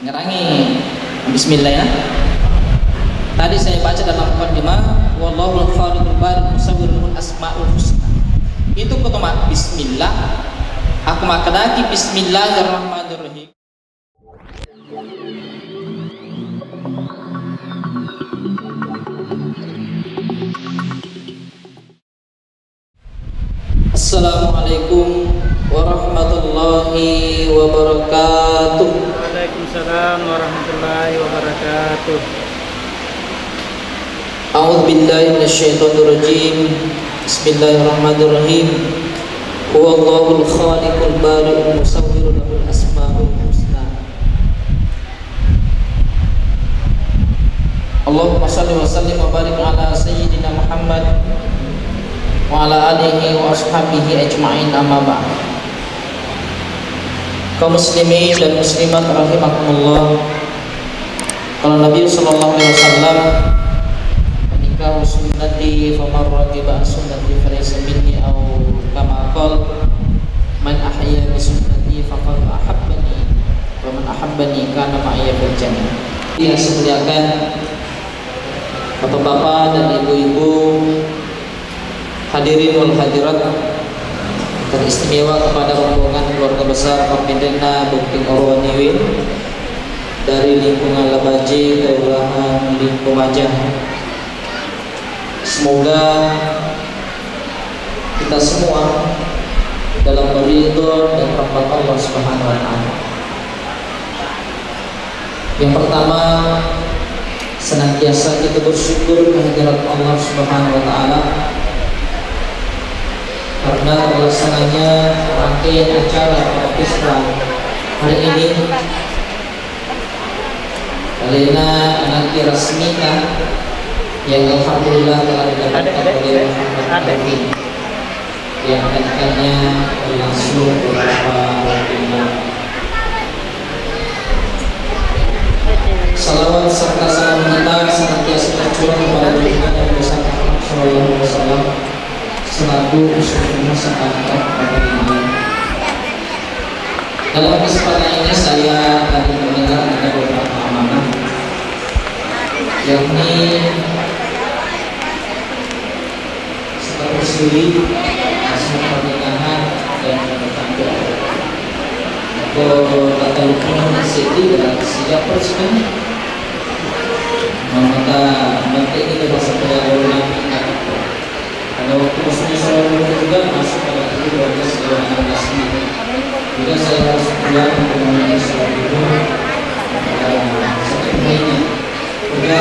ngerangi bismillah ya. Tadi saya baca dalam muqaddimah wallahul khaliqul bari'ul musawwirul asmaul husna. Itu pertama bismillah. Aku makan lagi bismillahirrahmanirrahim. Assalamualaikum warahmatullahi wabarakatuh. Waalaikumsalam warahmatullahi wabarakatuh. A'udzu billahi minasyaitonir rajim. Bismillahirrahmanirrahim. Huwallahul khaliqul bari'ul musawwirul lahul asmaul husna. Allahumma shalli wa sallim wa barik ala sayyidina Muhammad wa ala alihi wa ashabihi ajma'in, amma ba'd. Kaum muslimin dan muslimat rahimakumullah. Kalau Nabi sallallahu alaihi wasallam menikah sunnati faman ragiba sunnati falaysa minni aw kama qala man ahya bi sunnati faqad ahabbani wa man ahabbani kana ma'iyya fil jannah. Yang saya muliakan bapak-bapak dan ibu-ibu, hadirin wal hadirat, teristimewa kepada rombongan keluarga besar Pembina Bukti Orwaniwin dari lingkungan Lebaje, Kelurahan Lingkumajang. Semoga kita semua dalam ridho dan rahmat Allah Subhanahu wa taala. Yang pertama, senantiasa kita bersyukur kehadirat Allah Subhanahu wa taala karena terlaksananya rangkaian acara orkestra hari ini. Karena anak rasmita yang alhamdulillah telah didapatkan oleh Muhammad Nabi yang akan-akannya berlangsung beberapa bulan. Salawat serta salam kita senantiasa tercurah kepada junjungan yang besar Muhammad sallallahu alaihi wasallam selaku usulnya sepakat pada dunia. Dalam kesempatan ini saya akan mendengar ada beberapa amanah, yakni seperti hasil pernikahan dan bertangga. Kalau kata hukum seti dan siap persen, maka ini termasuk perjalanan. Pada waktu Rasulullah SAW juga masuk pada itu 12-16 menit. Juga saya harus pulang untuk memenuhi sholat itu satu poinnya. Juga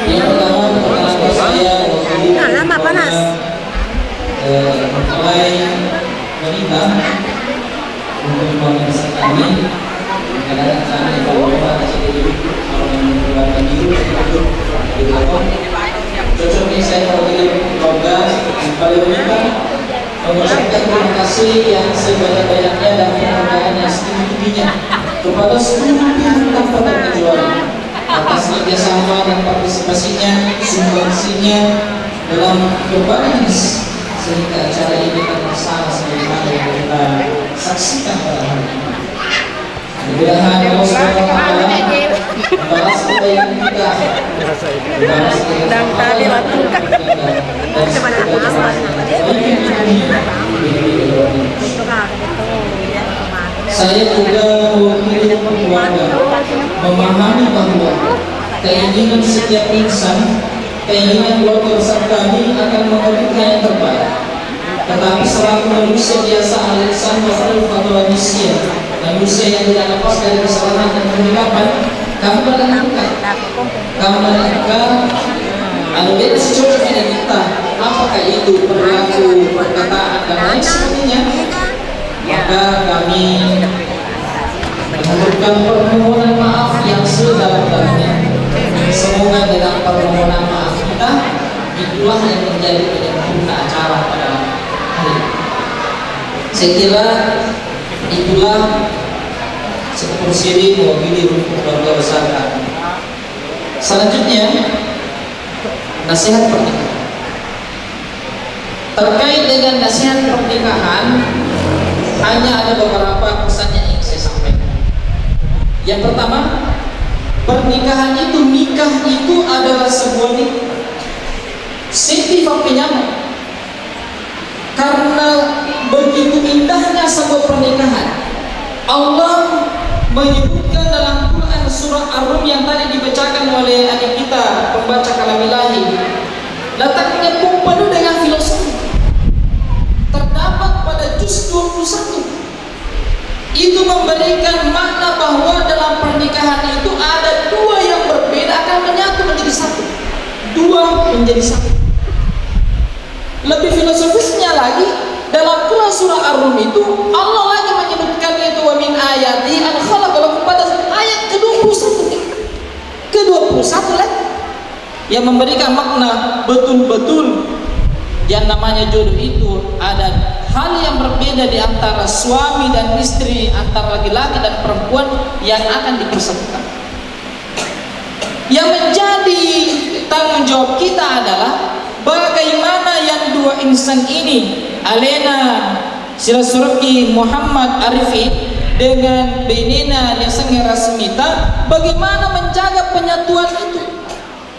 yang pertama saya lama panas mempelai wanita untuk memeriksa kami kadang-kadang kami bawa jadi kalau mengeluarkan diri di belakang cocoknya saya mewakili keluarga mempelai wanita mengucapkan terima kasih yang sebanyak-banyaknya dan penghargaan yang setinggi-tingginya kepada seluruh pihak tanpa terkecuali atas kerjasama dan partisipasinya, sumbangsinya dalam berbagai sehingga acara ini terlaksana sebagaimana yang kita saksikan pada hari ini. Mudah-mudahan Allah Subhanahu wa taala membalas kebaikan kita, membalas kebaikan saya juga mewakili keluarga memahami bahwa keinginan setiap insan, keinginan keluarga besar kami akan memberikan yang terbaik. Tetapi selaku manusia biasa alisan makhluk atau manusia yang tidak lepas dari kesalahan dan kehilafan, kami menentukan beda secocoknya dengan kita, apakah itu perilaku, perkataan dan lain sebagainya, maka kami mengaturkan permohonan maaf yang sedalam-dalamnya. Semoga dengan permohonan maaf kita itulah yang menjadi penyempurna acara pada hari ini. Saya kira itulah sekursi mewakili keluarga besar kami. Selanjutnya nasihat pernikahan. Terkait dengan nasihat pernikahan, hanya ada beberapa pesan yang ingin saya sampaikan. Yang pertama, pernikahan itu, nikah itu adalah sebuah nikah. Siti penyaman. Karena begitu indahnya sebuah pernikahan. Allah menyebutkan dalam Quran surah Ar-Rum yang tadi dibacakan oleh adik kita pembaca kalamilahi, letaknya pun penuh dengan filosofi. Terdapat pada juz 21 itu memberikan makna bahwa dalam pernikahan itu ada dua yang berbeda akan menyatu menjadi satu. Dua menjadi satu. Lebih filosofisnya lagi, dalam Quran surah Ar-Rum itu Allah lagi menyebutkan itu wa min ayati an khalaqalakum pada ayat ke-21. Ke-21 lagi yang memberikan makna betul-betul yang namanya jodoh itu ada hal yang berbeda di antara suami dan istri, antara laki-laki dan perempuan yang akan dipersatukan. Yang menjadi tanggung jawab kita adalah bagaimana yang dua insan ini, Alena Silasurki Muhammad Arifin dengan Benina Liasanga Rasmita, bagaimana menjaga penyatuan itu.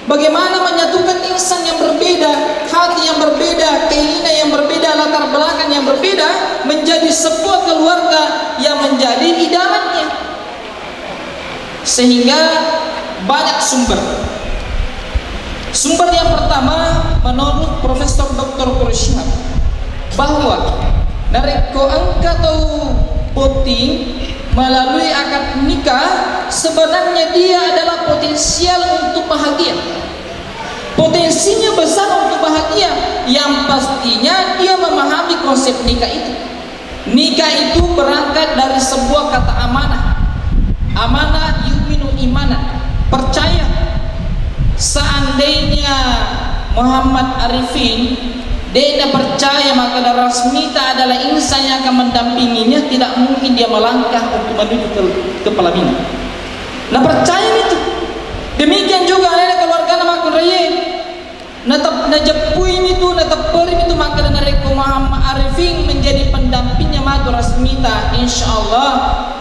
Bagaimana menyatukan insan yang berbeda, hati yang berbeda, keinginan yang berbeda, latar belakang yang berbeda, menjadi sebuah keluarga yang menjadi idamannya. Sehingga banyak sumber. Sumber yang pertama menurut Profesor Dr. Kursyab, bahwa nareko angka atau voting melalui akad nikah sebenarnya dia adalah potensial untuk bahagia. Potensinya besar untuk bahagia, yang pastinya dia memahami konsep nikah itu. Nikah itu berangkat dari sebuah kata amanah. Amanah yu'minu imanan, percaya. Seandainya Muhammad Arifin dia percaya, maka Rasmita adalah insan yang akan mendampinginya, tidak mungkin dia melangkah untuk menuju ke pelaminan. Nah, percaya itu. Demikian juga ada keluarga nama Raya. Natap najapuin itu, natap perim itu, maka nareko Muhammad Arifin menjadi pendampingnya matu Rasmita. Insyaallah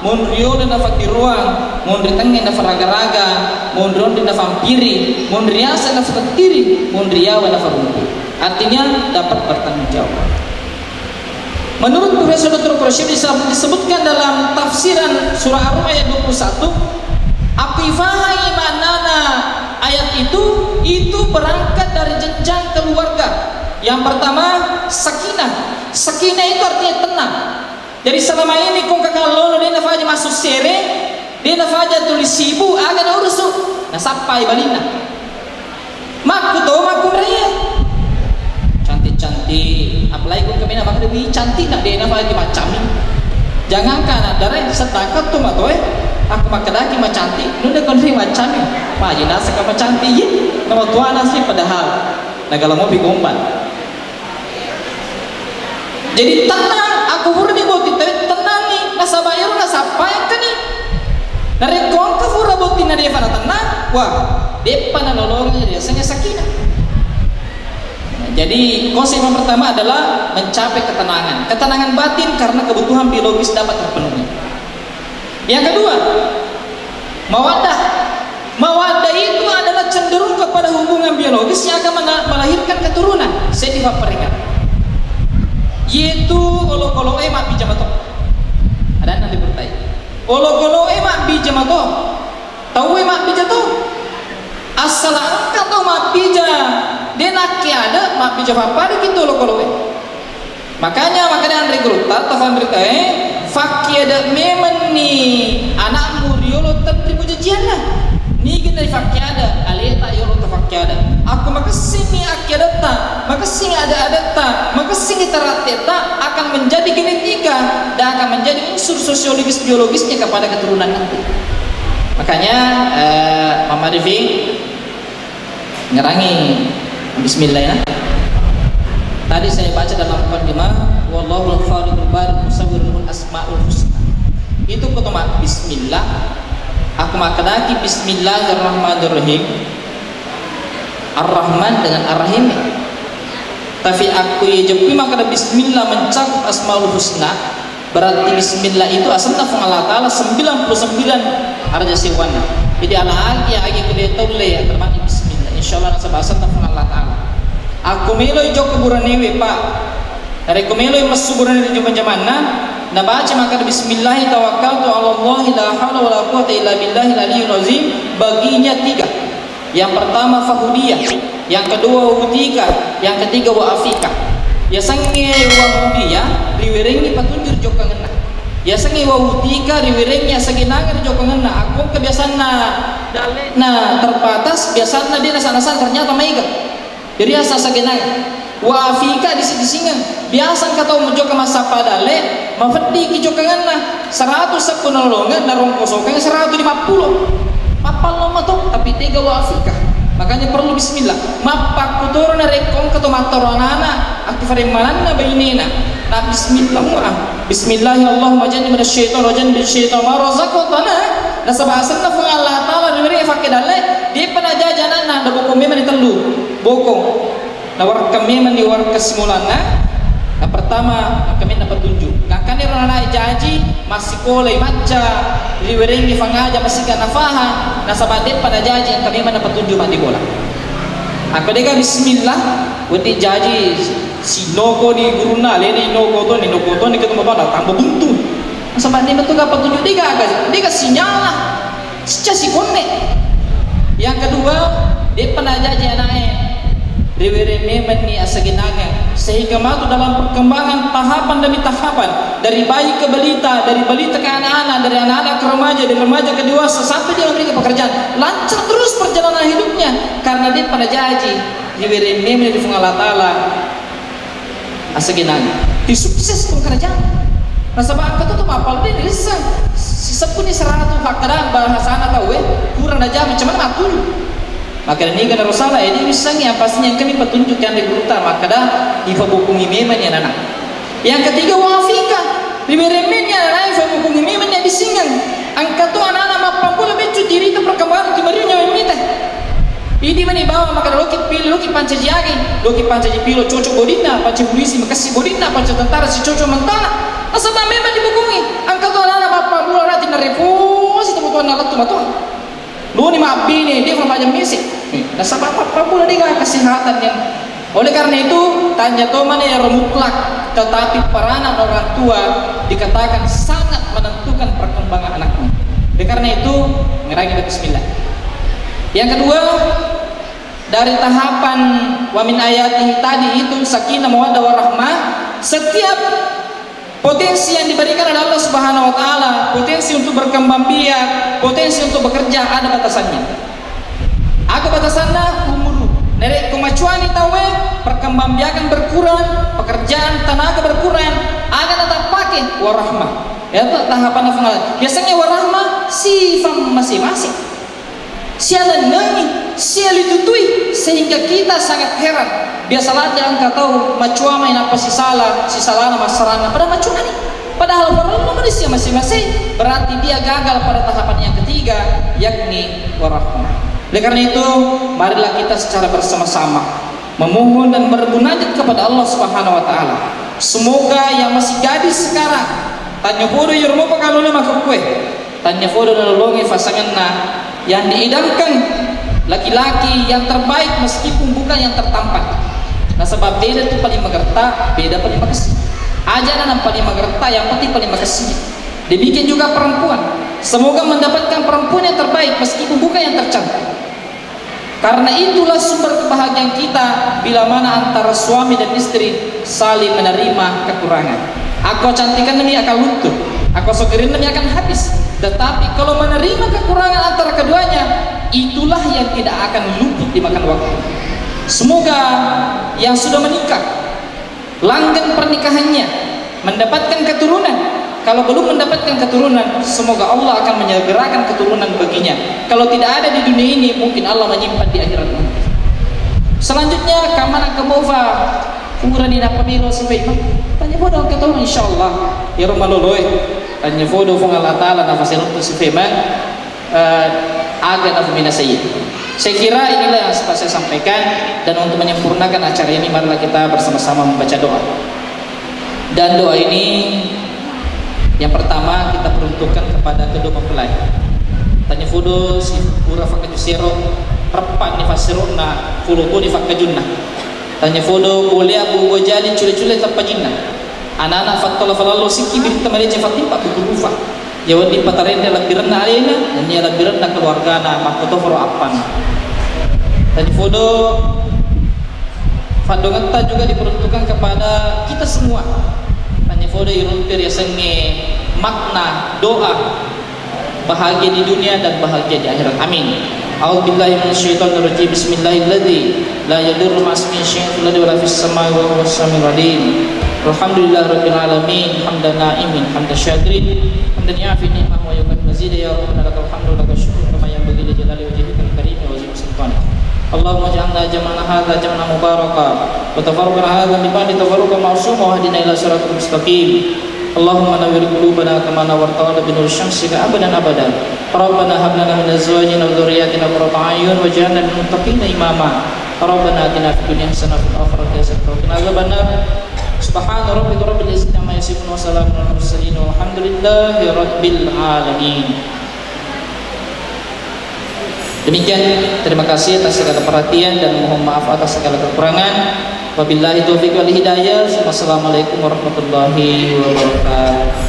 mondrio dan dapat ruang, mondri tengah dapat raga-raga, mondron dan dapat vampiri, mondriasa dapat tiri, mondriawa dapat rumput. Artinya dapat bertanggung jawab. Menurut Profesor Dr. Kursyab disebutkan dalam tafsiran surah Ar-Rum ayat 21, aqifaha imanana, ayat itu berangkat dari jenjang keluarga. Yang pertama sakinah. Sakinah itu artinya tenang. Jadi selama ini kong kakalo dia nafaja masuk sere, dia nafaja tulis sibu agak urusuk. Nah sampai balina. Maku to maku raya. Cantik, apalagi kau kemana maka lebih cantik nak dia nafaja macam ni. Jangankan ada darah setakat tu matoy. Aku makan lagi macam cantik, nunda konflik macam ni. Maji nasi kau macam cantik ye. Nama tuan nasi padahal. Nah kalau mau bigomban. Jadi tenang, aku murni boti tenang ni. Nasa bayar nasa payah kan ni. Nari kau ke fura boti nari fana tenang. Wah, depan nolongnya dia senya sakinah. Jadi konsep yang pertama adalah mencapai ketenangan. Ketenangan batin karena kebutuhan biologis dapat terpenuhi. Yang kedua, mawaddah. Mawaddah itu adalah cenderung kepada hubungan biologis yang akan melahirkan keturunan. Saya dipaparkan. Yaitu olo-olo emak bijamato. Ada nanti bertanya. Olo-olo emak bijamato. Tahu emak bijato? Asal angkat tahu emak bija. Dia nak ada mak bija apa dia gitu olo-olo. Makanya Andre Gruta tafan berita fakir ada memang ni anak muriolo terima jajian lah. Ni kita dari fakir ada, aleta yolo fakir ada. Aku makasih ni akibat tak, makasih ada tak, makasih terateta akan menjadi genetika dan akan menjadi unsur sosiologis biologisnya kepada keturunan nanti. Makanya Mama Devi ngerangi Bismillah ya. Tadi saya baca dalam mukadimah wallahul khaliqul baril musawwirul asmaul husna. Itu kutuma bismillah. Aku makadaki bismillahirrahmanirrahim. Ar-Rahman dengan Ar-Rahim. Tapi aku ya jepi maka bismillah mencakup asmaul husna. Berarti bismillah itu asalnya fung Allah Ta'ala 99 arja siwana. Jadi ala agi kuliah tole ya termati bismillah. Insyaallah nasab asalnya fung Allah Ta'ala. Aku meloy jok kuburanewe pak. Dari kumeloy masuburanewe di zaman na baca maka bismillah tawakkaltu ala Allah la haula wala quwwata illa billahil aliyyil azim. Baginya 3. Yang pertama fahudiyah, yang kedua wutika, yang ketiga waafika. Ya sange wa hudiyah riwirengi patunjur joko ngena. Ya sange wa wutika riwirengi saginangar joko ngena. Aku kebiasaan na terbatas biasanya dia nasa-nasa ternyata maiga. Jadi asa saginangar. Waafika disi-disingan. Biasa kata menjoko masa padale mafedi ki joko ngena 100 sakunolongan narong kosokang 150. Mapal lama tuh tapi 3 waafika. Makanya perlu bismillah. Mapak kutur na rekong kato matorana aktifare mananna bainina. Na bismillah mu'ah. Bismillahirrahmanirrahim. Jangan minasyaitonir rajim bisyaitonir ma razaqtana. Na sabasan na fung Allah Ta'ala diberi fakir dalle di pada jajanan na bokong memang ditelu. Bokong. Na warkam memang di warka simulana. Na pertama kami dapat tunjuk. Kakane rana jaji masih kolai maca riwerengi fangaja masih kana faha na sabadet pada jaji yang kami dapat tunjuk mati bola. Aku deka bismillah wadi jaji si logo di guruna leni logo to ni ketemu to tambah buntu. Sabadet betul dapat tunjuk deka sinyala si konne. Yang kedua dia pada jaji anaknya riwere memang ni asaginaga sehingga matu dalam perkembangan tahapan demi tahapan dari bayi ke balita, dari balita ke anak-anak, dari anak-anak ke remaja, dari remaja ke dewasa sampai dia memiliki pekerjaan lancar terus perjalanan hidupnya karena dia pada janji riwere memang di Allah Ta'ala asaginaga disukses pekerjaan rasa bangka tu mapal dia risang sisa pun ni 100 fakta bahasa anak tahu kurang aja macam mana matul. Maka ini kan Rasulullah ini misalnya pastinya kami petunjuk yang dibutuhkan maka dah ifabukungi memang ya anak. Yang ketiga wafika riberemennya anak ifabukungi memang ya disingang. Angkat tu anak-anak mapapun lebih diri itu perkembangan timarinya memita. Ini mana bawa maka loki pilih loki pancaji pilo cocok bodina panci polisi makasih bodina panci tentara si cocok mentara. Asal memang dibukungi. Angkat tu anak-anak mapapun orang tina revosi temukan anak tu matuan. Lu ni maaf bini dia macam misik. Nah sebab apa pula dia kesehatan yang oleh karena itu tanya to mana yang mutlak tetapi peranan orang tua dikatakan sangat menentukan perkembangan anaknya. Oleh karena itu ngerangi bismillah. Yang kedua dari tahapan wa min ayatihi tadi itu sakinah mawaddah warahmah setiap potensi yang diberikan oleh Allah Subhanahu wa Ta'ala, potensi untuk berkembang biak, potensi untuk bekerja ada batasannya. Aku batasannya umur. Dari kemajuan tahu perkembang biakan berkurang, pekerjaan tenaga berkurang, akan tetap pakai warahmah. Ya tahapan final. Biasanya warahmah sifat masing-masing. Sialan nangi, sial ditutui sehingga kita sangat heran. Biasalah jangan kau tahu macuama ini apa si salah nama sarana pada macuama ini. Padahal warahmah manusia masing-masing berarti dia gagal pada tahapan yang ketiga yakni warahmah. Oleh karena itu marilah kita secara bersama-sama memohon dan bermunajat kepada Allah Subhanahu wa Ta'ala. Semoga yang masih gadis sekarang tanya bodoh yurmo pakalone maka kue tanya bodoh nolongi pasanganna yang diidamkan laki-laki yang terbaik meskipun bukan yang tertampan. Nah sebab beda itu paling mengerta, beda paling makasih. Ajaran paling mengerta, yang penting paling makasih. Demikian juga perempuan. Semoga mendapatkan perempuan yang terbaik meskipun bukan yang tercantik. Karena itulah sumber kebahagiaan kita bila mana antara suami dan istri saling menerima kekurangan. Aku cantikan demi akan luntur, aku sogerin demi akan habis. Tetapi kalau menerima kekurangan antara keduanya, itulah yang tidak akan luput dimakan waktu. Semoga yang sudah menikah langgeng pernikahannya mendapatkan keturunan. Kalau belum mendapatkan keturunan, semoga Allah akan menyegerakan keturunan baginya. Kalau tidak ada di dunia ini, mungkin Allah menyimpan di akhirat nanti. Selanjutnya kamana kemova urani na pamilo supaya tanya bodoh ketemu insyaallah ya romaloloy tanya bodoh fong Allah Ta'ala na fasilun tu supaya aga na fumina sayyid Saya kira inilah yang saya sampaikan, dan untuk menyempurnakan acara ini marilah kita bersama-sama membaca doa. Dan doa ini yang pertama kita peruntukkan kepada kedua mempelai. Tanya fudo si pura fakajusero repan ni fasiruna fuluku di fakajunna. Tanya fudo boleh abu bojali cule-cule tapajinna. Anak-anak fattola falalu sikki bi tamaleje fatimpa kurufa. Jawadi patarende labirna alena dan ya labirna keluarga na makotoforo apan. Tanya fudo fadonganta juga diperuntukkan kepada kita semua. Tanya fudo irumpir ya senge makna doa bahagia di dunia dan bahagia di akhirat. Amin. A'udzubillahi minasyaitonirrajim. Bismillahirrahmanirrahim. La yadurru ma'asmihi syai'un fil ardi wa la fis samai wa huwas samiul alim. Alhamdulillahirabbil alamin. Hamdan na'imin, hamdan syakirin, hamdan yafi ni'mah wa yuqad mazid. Ya rabbana lakal hamdu lakal syukru kama yanbaghi li jalali wajhikal karim wa wajhi sultanik. Allahumma ij'alna jam'ana hadza jam'an mubaraka wa tafarraqana hadza min ba'di tafarruqan ma'suma wa hdina ila siratal mustaqim. Allahumma nawwir qulubana kama nawwarta bi nur syamsika abadan abadan. Rabbana hab lana min azwajina wa dhurriyyatina qurrata a'yun waj'alna lil muttaqina imama. Rabbana atina fid dunya hasanah wa fil akhirati hasanah wa qina adzabannar. Subhana rabbika rabbil izzati amma yasifun wa salamun alal mursalin walhamdulillahi rabbil alamin. Demikian, terima kasih atas segala perhatian dan mohon maaf atas segala kekurangan. Wabillahi taufiq wal hidayah. Wassalamualaikum warahmatullahi wabarakatuh.